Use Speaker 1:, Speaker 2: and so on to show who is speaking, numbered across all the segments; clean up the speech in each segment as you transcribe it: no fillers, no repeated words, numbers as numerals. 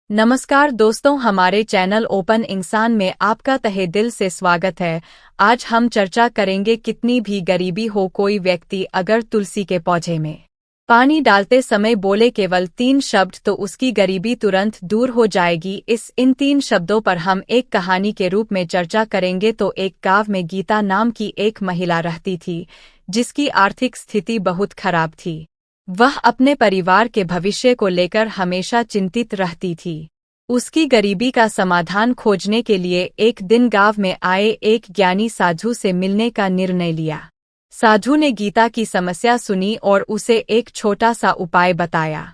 Speaker 1: नमस्कार दोस्तों, हमारे चैनल ओपन इंसान में आपका तहे दिल से स्वागत है। आज हम चर्चा करेंगे कितनी भी गरीबी हो कोई व्यक्ति अगर तुलसी के पौधे में पानी डालते समय बोले केवल 3 शब्द तो उसकी गरीबी तुरंत दूर हो जाएगी। इन 3 शब्दों पर हम एक कहानी के रूप में चर्चा करेंगे। तो एक गांव में गीता नाम की एक महिला रहती थी जिसकी आर्थिक स्थिति बहुत खराब थी। वह अपने परिवार के भविष्य को लेकर हमेशा चिंतित रहती थी। उसकी गरीबी का समाधान खोजने के लिए एक दिन गांव में आए एक ज्ञानी साधु से मिलने का निर्णय लिया। साधु ने गीता की समस्या सुनी और उसे एक छोटा सा उपाय बताया।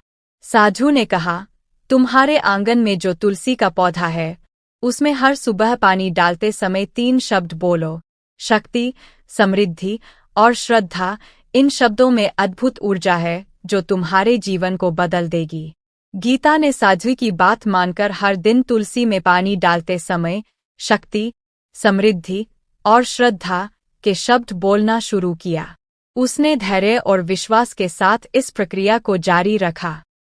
Speaker 1: साधु ने कहा, तुम्हारे आंगन में जो तुलसी का पौधा है उसमें हर सुबह पानी डालते समय 3 शब्द बोलो, शक्ति, समृद्धि और श्रद्धा। इन शब्दों में अद्भुत ऊर्जा है जो तुम्हारे जीवन को बदल देगी। गीता ने साधु की बात मानकर हर दिन तुलसी में पानी डालते समय शक्ति, समृद्धि और श्रद्धा के शब्द बोलना शुरू किया। उसने धैर्य और विश्वास के साथ इस प्रक्रिया को जारी रखा।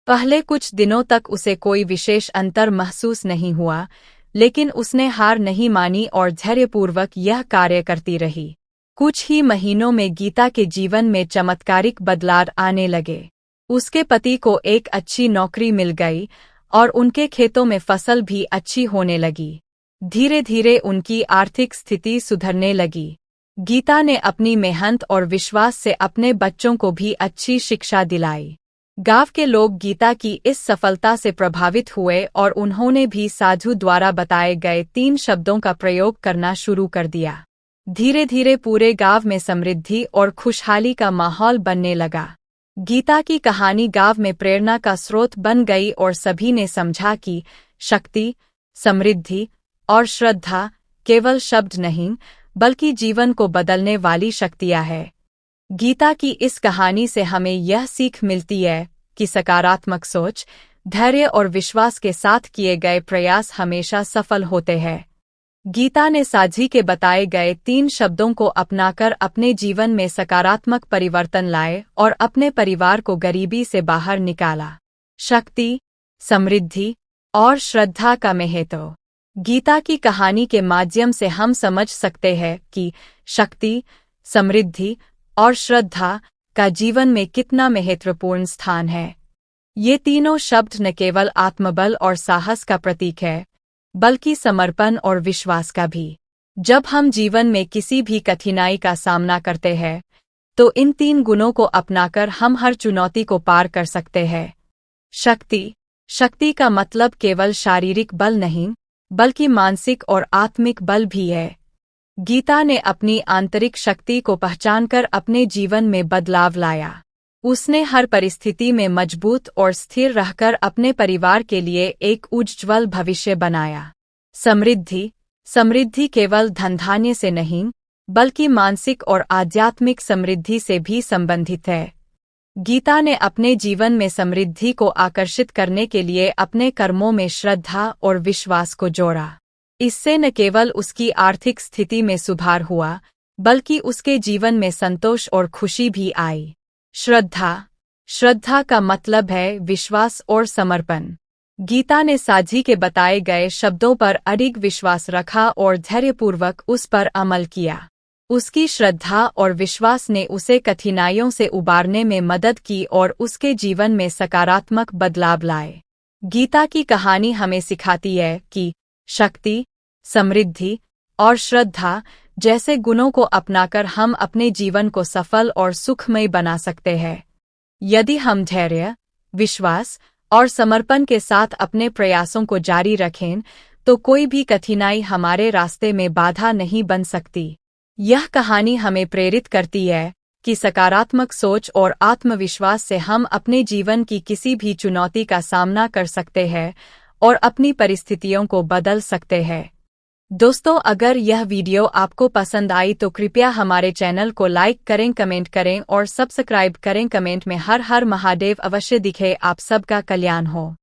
Speaker 1: पहले कुछ दिनों तक उसे कोई विशेष अंतर महसूस नहीं हुआ, लेकिन उसने हार नहीं मानी और धैर्यपूर्वक यह कार्य करती रही। कुछ ही महीनों में गीता के जीवन में चमत्कारिक बदलाव आने लगे। उसके पति को एक अच्छी नौकरी मिल गई और उनके खेतों में फसल भी अच्छी होने लगी। धीरे धीरे उनकी आर्थिक स्थिति सुधरने लगी। गीता ने अपनी मेहनत और विश्वास से अपने बच्चों को भी अच्छी शिक्षा दिलाई। गांव के लोग गीता की इस सफलता से प्रभावित हुए और उन्होंने भी साधु द्वारा बताए गए 3 शब्दों का प्रयोग करना शुरू कर दिया। धीरे धीरे पूरे गांव में समृद्धि और खुशहाली का माहौल बनने लगा। गीता की कहानी गांव में प्रेरणा का स्रोत बन गई और सभी ने समझा कि शक्ति, समृद्धि और श्रद्धा केवल शब्द नहीं बल्कि जीवन को बदलने वाली शक्तियां हैं। गीता की इस कहानी से हमें यह सीख मिलती है कि सकारात्मक सोच, धैर्य और विश्वास के साथ किए गए प्रयास हमेशा सफल होते हैं। गीता ने साझी के बताए गए 3 शब्दों को अपनाकर अपने जीवन में सकारात्मक परिवर्तन लाए और अपने परिवार को गरीबी से बाहर निकाला। शक्ति, समृद्धि और श्रद्धा का महत्व। गीता की कहानी के माध्यम से हम समझ सकते हैं कि शक्ति, समृद्धि और श्रद्धा का जीवन में कितना महत्वपूर्ण स्थान है। ये तीनों शब्द न केवल आत्मबल और साहस का प्रतीक है बल्कि समर्पण और विश्वास का भी। जब हम जीवन में किसी भी कठिनाई का सामना करते हैं तो इन 3 गुणों को अपनाकर हम हर चुनौती को पार कर सकते हैं। शक्ति का मतलब केवल शारीरिक बल नहीं बल्कि मानसिक और आत्मिक बल भी है। गीता ने अपनी आंतरिक शक्ति को पहचानकर अपने जीवन में बदलाव लाया। उसने हर परिस्थिति में मजबूत और स्थिर रहकर अपने परिवार के लिए एक उज्ज्वल भविष्य बनाया। समृद्धि केवल धन धान्य से नहीं बल्कि मानसिक और आध्यात्मिक समृद्धि से भी संबंधित है। गीता ने अपने जीवन में समृद्धि को आकर्षित करने के लिए अपने कर्मों में श्रद्धा और विश्वास को जोड़ा। इससे न केवल उसकी आर्थिक स्थिति में सुधार हुआ बल्कि उसके जीवन में संतोष और खुशी भी आई। श्रद्धा का मतलब है विश्वास और समर्पण। गीता ने साझी के बताए गए शब्दों पर अडिग विश्वास रखा और धैर्यपूर्वक उस पर अमल किया। उसकी श्रद्धा और विश्वास ने उसे कठिनाइयों से उबारने में मदद की और उसके जीवन में सकारात्मक बदलाव लाए। गीता की कहानी हमें सिखाती है कि शक्ति, समृद्धि और श्रद्धा जैसे गुणों को अपनाकर हम अपने जीवन को सफल और सुखमय बना सकते हैं। यदि हम धैर्य, विश्वास और समर्पण के साथ अपने प्रयासों को जारी रखें तो कोई भी कठिनाई हमारे रास्ते में बाधा नहीं बन सकती। यह कहानी हमें प्रेरित करती है कि सकारात्मक सोच और आत्मविश्वास से हम अपने जीवन की किसी भी चुनौती का सामना कर सकते हैं और अपनी परिस्थितियों को बदल सकते हैं। दोस्तों, अगर यह वीडियो आपको पसंद आई तो कृपया हमारे चैनल को लाइक करें, कमेंट करें और सब्सक्राइब करें। कमेंट में हर हर महादेव अवश्य दिखे। आप सबका कल्याण हो।